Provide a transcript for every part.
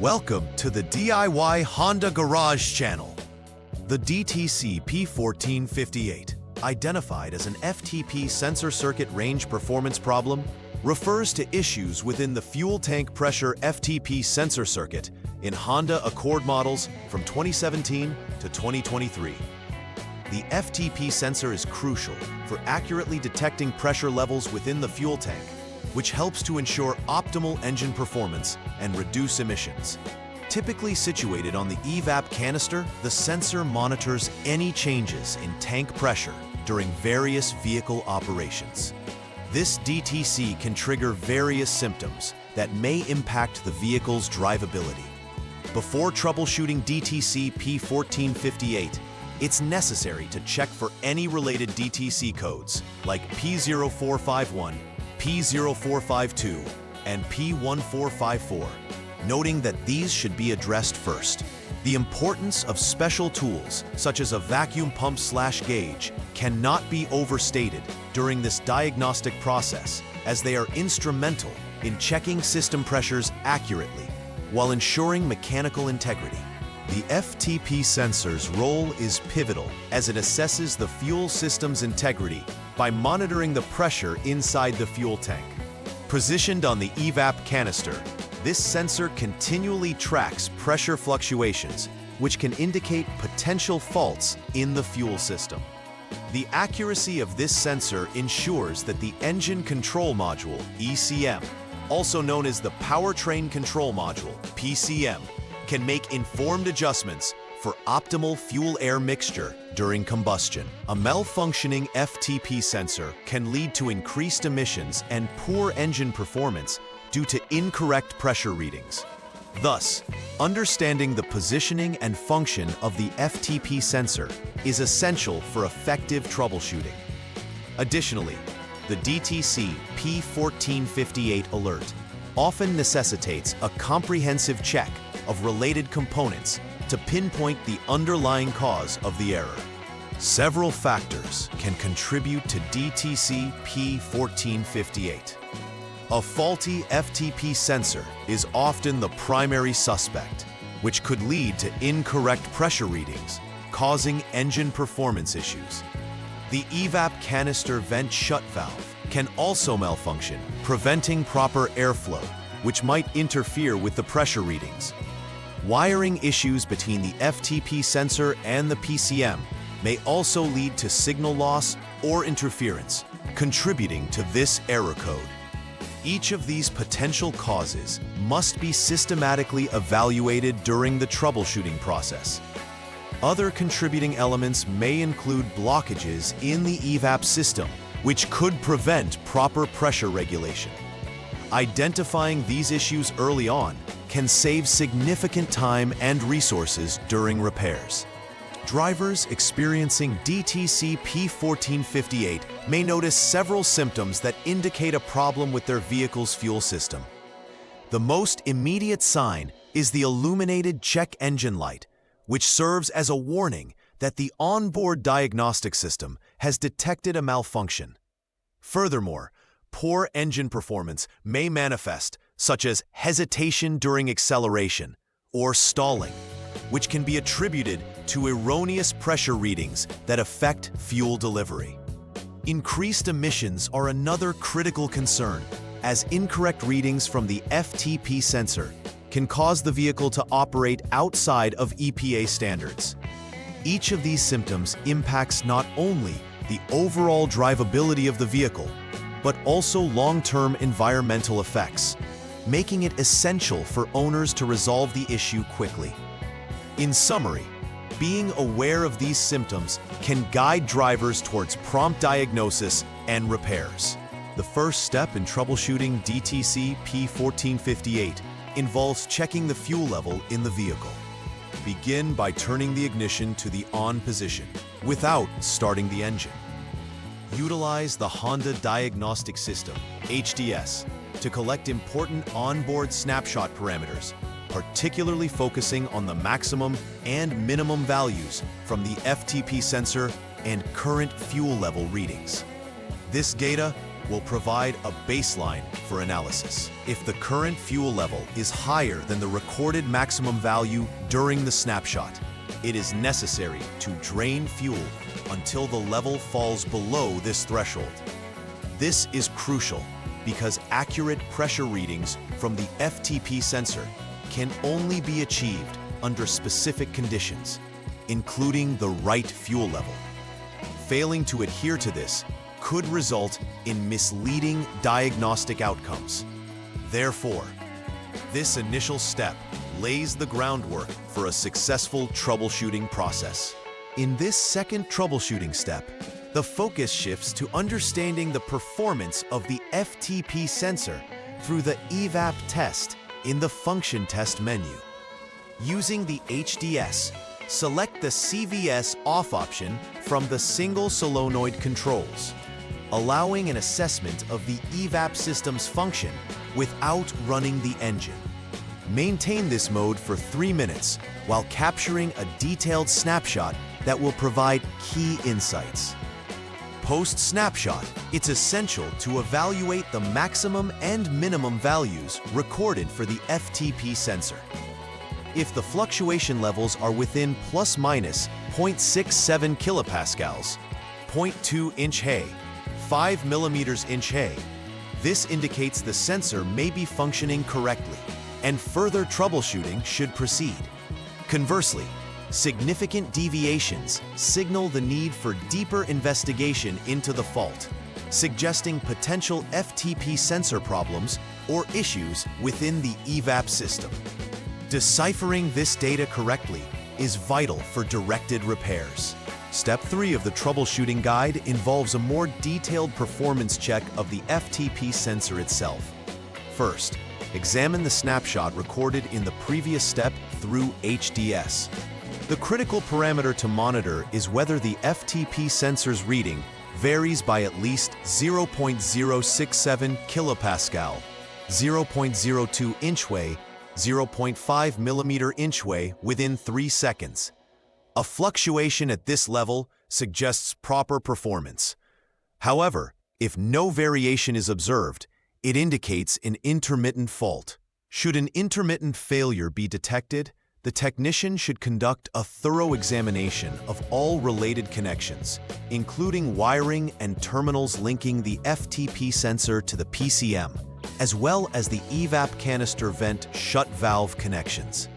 Welcome to the DIY Honda Garage channel. The DTC P1458, identified as an FTP sensor circuit range performance problem, refers to issues within the fuel tank pressure FTP sensor circuit in Honda Accord models from 2017 to 2023. The FTP sensor is crucial for accurately detecting pressure levels within the fuel tank, which helps to ensure optimal engine performance and reduce emissions. Typically situated on the evap canister, the sensor monitors any changes in tank pressure during various vehicle operations. This DTC can trigger various symptoms that may impact the vehicle's drivability. Before troubleshooting DTC P1458, it's necessary to check for any related DTC codes like P0451, P0452, and P1454, noting that these should be addressed first. The importance of special tools, such as a vacuum pump/gauge, cannot be overstated during this diagnostic process, as they are instrumental in checking system pressures accurately while ensuring mechanical integrity. The FTP sensor's role is pivotal as it assesses the fuel system's integrity by monitoring the pressure inside the fuel tank. Positioned on the evap canister, this sensor continually tracks pressure fluctuations, which can indicate potential faults in the fuel system. The accuracy of this sensor ensures that the engine control module, ECM, also known as the powertrain control module, PCM, can make informed adjustments for optimal fuel-air mixture during combustion. A malfunctioning FTP sensor can lead to increased emissions and poor engine performance due to incorrect pressure readings. Thus, understanding the positioning and function of the FTP sensor is essential for effective troubleshooting. Additionally, the DTC P1458 alert often necessitates a comprehensive check of related components to pinpoint the underlying cause of the error. Several factors can contribute to DTC P1458. A faulty FTP sensor is often the primary suspect, which could lead to incorrect pressure readings, causing engine performance issues. The evap canister vent shut valve can also malfunction, preventing proper airflow, which might interfere with the pressure readings. Wiring issues between the FTP sensor and the PCM may also lead to signal loss or interference, contributing to this error code. Each of these potential causes must be systematically evaluated during the troubleshooting process. Other contributing elements may include blockages in the evap system, which could prevent proper pressure regulation. Identifying these issues early on can save significant time and resources during repairs. Drivers experiencing DTC P1458 may notice several symptoms that indicate a problem with their vehicle's fuel system. The most immediate sign is the illuminated check engine light, which serves as a warning that the onboard diagnostic system has detected a malfunction. Furthermore, poor engine performance may manifest, such as hesitation during acceleration or stalling, which can be attributed to erroneous pressure readings that affect fuel delivery. Increased emissions are another critical concern, as incorrect readings from the FTP sensor can cause the vehicle to operate outside of EPA standards. Each of these symptoms impacts not only the overall drivability of the vehicle, but also long-term environmental effects, making it essential for owners to resolve the issue quickly. In summary, being aware of these symptoms can guide drivers towards prompt diagnosis and repairs. The first step in troubleshooting DTC P1458 involves checking the fuel level in the vehicle. Begin by turning the ignition to the on position without starting the engine. Utilize the Honda Diagnostic System, HDS, to collect important onboard snapshot parameters, particularly focusing on the maximum and minimum values from the FTP sensor and current fuel level readings. This data will provide a baseline for analysis. If the current fuel level is higher than the recorded maximum value during the snapshot, it is necessary to drain fuel until the level falls below this threshold. This is crucial because accurate pressure readings from the FTP sensor can only be achieved under specific conditions, including the right fuel level. Failing to adhere to this could result in misleading diagnostic outcomes. Therefore, this initial step lays the groundwork for a successful troubleshooting process. In this second troubleshooting step, the focus shifts to understanding the performance of the FTP sensor through the evap test in the function test menu. Using the HDS, select the CVS off option from the single solenoid controls, allowing an assessment of the evap system's function without running the engine. Maintain this mode for 3 minutes while capturing a detailed snapshot that will provide key insights. Post-snapshot, it's essential to evaluate the maximum and minimum values recorded for the FTP sensor. If the fluctuation levels are within plus minus 0.67 kilopascals, 0.2 inch hay, 5 millimeters inch hay, this indicates the sensor may be functioning correctly, and further troubleshooting should proceed. Conversely, significant deviations signal the need for deeper investigation into the fault, suggesting potential FTP sensor problems or issues within the evap system. Deciphering this data correctly is vital for directed repairs. Step 3 of the troubleshooting guide involves a more detailed performance check of the FTP sensor itself. First, examine the snapshot recorded in the previous step through HDS. The critical parameter to monitor is whether the FTP sensor's reading varies by at least 0.067 kilopascal, 0.02 inchway, 0.5 millimeter inchway within 3 seconds. A fluctuation at this level suggests proper performance. However, if no variation is observed, it indicates an intermittent fault. Should an intermittent failure be detected, the technician should conduct a thorough examination of all related connections, including wiring and terminals linking the FTP sensor to the PCM, as well as the evap canister vent shut valve connections.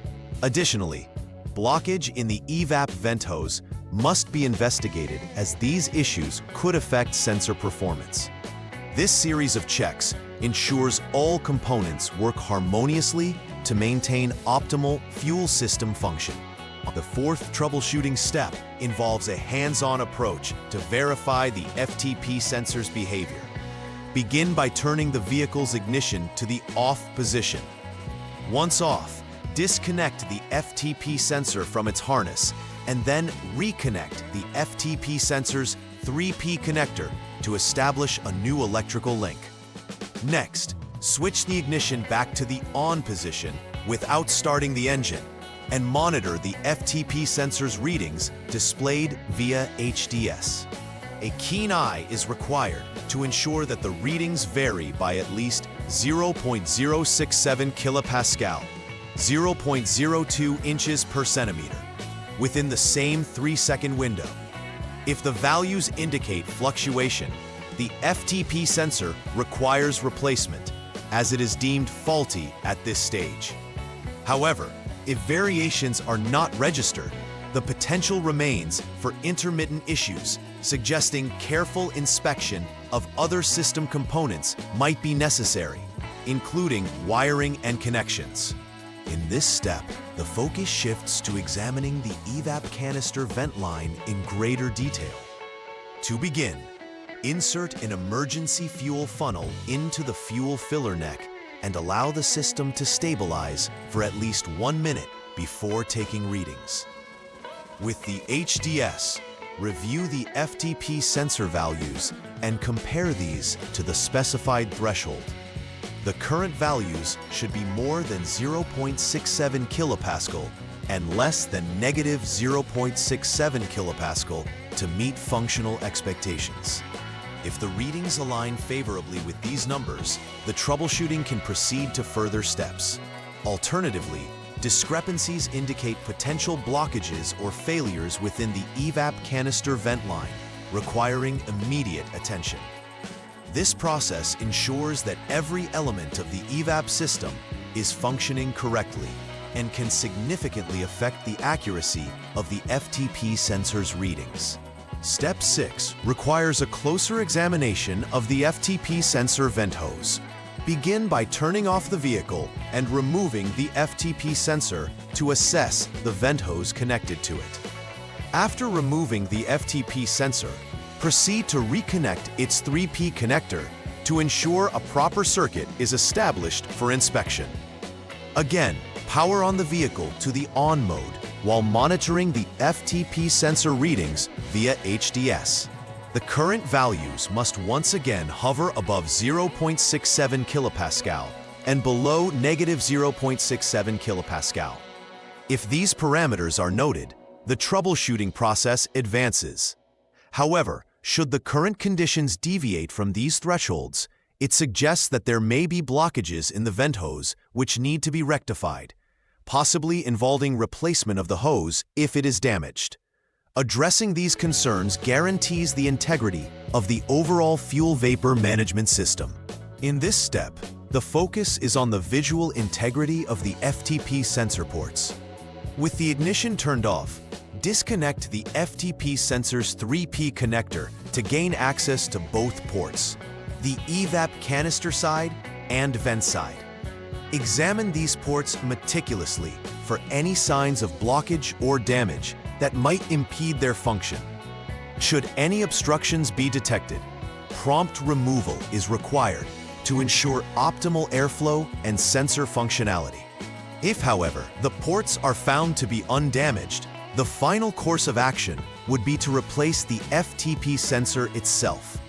Additionally, blockage in the evap vent hose must be investigated as these issues could affect sensor performance. This series of checks ensures all components work harmoniously to maintain optimal fuel system function. The fourth troubleshooting step involves a hands-on approach to verify the FTP sensor's behavior. Begin by turning the vehicle's ignition to the off position. Once off, disconnect the FTP sensor from its harness and then reconnect the FTP sensor's 3P connector to establish a new electrical link. Next, switch the ignition back to the on position without starting the engine and monitor the FTP sensor's readings displayed via HDS. A keen eye is required to ensure that the readings vary by at least 0.067 kilopascal, 0.02 inches per centimeter, within the same 3-second window. If the values indicate fluctuation, the FTP sensor requires replacement, as it is deemed faulty at this stage. However, if variations are not registered, the potential remains for intermittent issues, suggesting careful inspection of other system components might be necessary, including wiring and connections. In this step, the focus shifts to examining the evap canister vent line in greater detail. To begin, insert an emergency fuel funnel into the fuel filler neck and allow the system to stabilize for at least 1 minute before taking readings. With the HDS, review the FTP sensor values and compare these to the specified threshold. The current values should be more than 0.67 kilopascal and less than negative 0.67 kilopascal to meet functional expectations. If the readings align favorably with these numbers, the troubleshooting can proceed to further steps. Alternatively, discrepancies indicate potential blockages or failures within the evap canister vent line, requiring immediate attention. This process ensures that every element of the evap system is functioning correctly and can significantly affect the accuracy of the FTP sensor's readings. Step 6 requires a closer examination of the FTP sensor vent hose. Begin by turning off the vehicle and removing the FTP sensor to assess the vent hose connected to it. After removing the FTP sensor, proceed to reconnect its 3P connector to ensure a proper circuit is established for inspection. Again, power on the vehicle to the on mode while monitoring the FTP sensor readings via HDS. The current values must once again hover above 0.67 kilopascal and below negative 0.67 kilopascal. If these parameters are noted, the troubleshooting process advances. However, should the current conditions deviate from these thresholds, it suggests that there may be blockages in the vent hose which need to be rectified, possibly involving replacement of the hose if it is damaged. Addressing these concerns guarantees the integrity of the overall fuel vapor management system. In this step, the focus is on the visual integrity of the FTP sensor ports. With the ignition turned off, disconnect the FTP sensor's 3P connector to gain access to both ports, the evap canister side and vent side. Examine these ports meticulously for any signs of blockage or damage that might impede their function. Should any obstructions be detected, prompt removal is required to ensure optimal airflow and sensor functionality. If, however, the ports are found to be undamaged, the final course of action would be to replace the FTP sensor itself.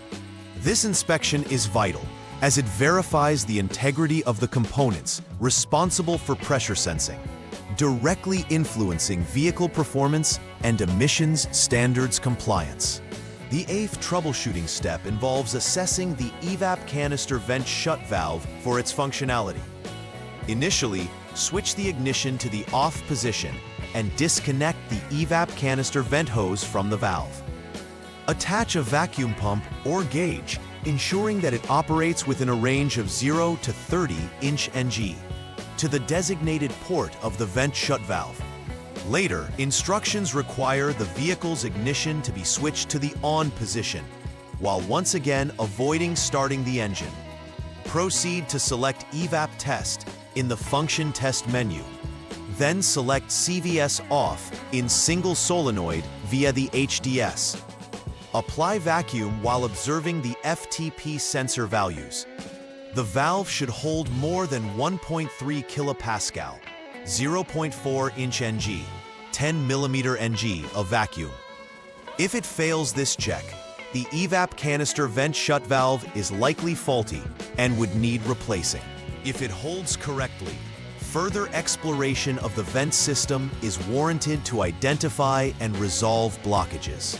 This inspection is vital as it verifies the integrity of the components responsible for pressure sensing, directly influencing vehicle performance and emissions standards compliance. The 8th troubleshooting step involves assessing the evap canister vent shut valve for its functionality. Initially, switch the ignition to the off position and disconnect the evap canister vent hose from the valve. Attach a vacuum pump or gauge, ensuring that it operates within a range of 0 to 30 inch NG, to the designated port of the vent shut valve. Later, instructions require the vehicle's ignition to be switched to the on position, while once again avoiding starting the engine. Proceed to select evap test in the function test menu. Then select CVS off in single solenoid via the HDS. Apply vacuum while observing the FTP sensor values. The valve should hold more than 1.3 kilopascal, 0.4 inch NG, 10 millimeter NG of vacuum. If it fails this check, the evap canister vent shut valve is likely faulty and would need replacing. If it holds correctly, further exploration of the vent system is warranted to identify and resolve blockages.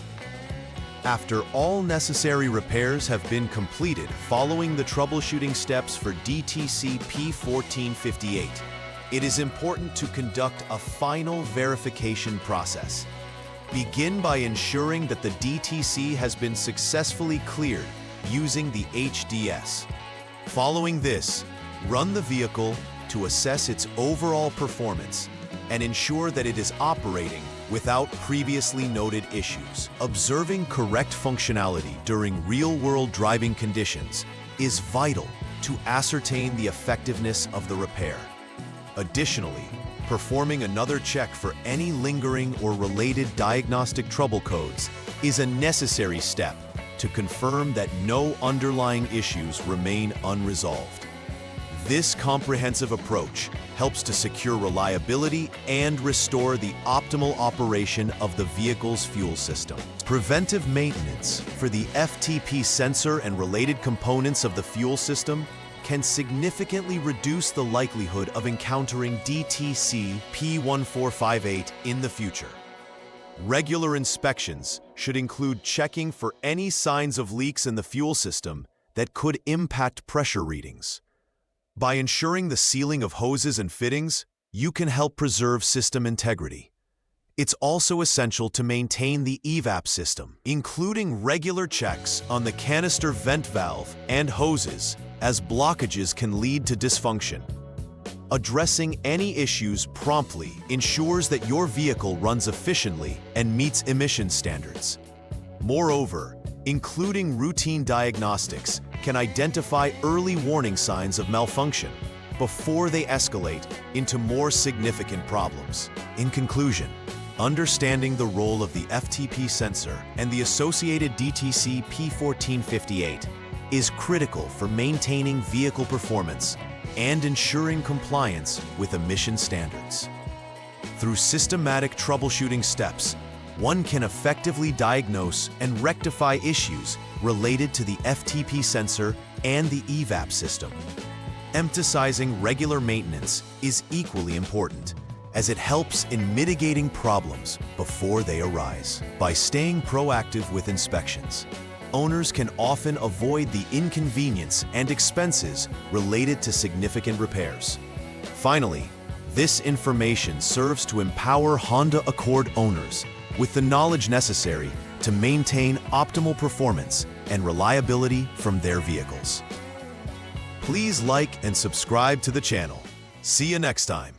After all necessary repairs have been completed following the troubleshooting steps for DTC P1458, it is important to conduct a final verification process. Begin by ensuring that the DTC has been successfully cleared using the HDS. Following this, run the vehicle to assess its overall performance and ensure that it is operating without previously noted issues. Observing correct functionality during real-world driving conditions is vital to ascertain the effectiveness of the repair. Additionally, performing another check for any lingering or related diagnostic trouble codes is a necessary step to confirm that no underlying issues remain unresolved. This comprehensive approach helps to secure reliability and restore the optimal operation of the vehicle's fuel system. Preventive maintenance for the FTP sensor and related components of the fuel system can significantly reduce the likelihood of encountering DTC P1458 in the future. Regular inspections should include checking for any signs of leaks in the fuel system that could impact pressure readings. By ensuring the sealing of hoses and fittings, you can help preserve system integrity. It's also essential to maintain the evap system, including regular checks on the canister vent valve and hoses, as blockages can lead to dysfunction. Addressing any issues promptly ensures that your vehicle runs efficiently and meets emission standards. Moreover, including routine diagnostics can identify early warning signs of malfunction before they escalate into more significant problems. In conclusion, understanding the role of the FTP sensor and the associated DTC P1458 is critical for maintaining vehicle performance and ensuring compliance with emission standards. Through systematic troubleshooting steps, one can effectively diagnose and rectify issues related to the FTP sensor and the evap system. Emphasizing regular maintenance is equally important, as it helps in mitigating problems before they arise. By staying proactive with inspections, owners can often avoid the inconvenience and expenses related to significant repairs. Finally, this information serves to empower Honda Accord owners with the knowledge necessary to maintain optimal performance and reliability from their vehicles. Please like and subscribe to the channel. See you next time.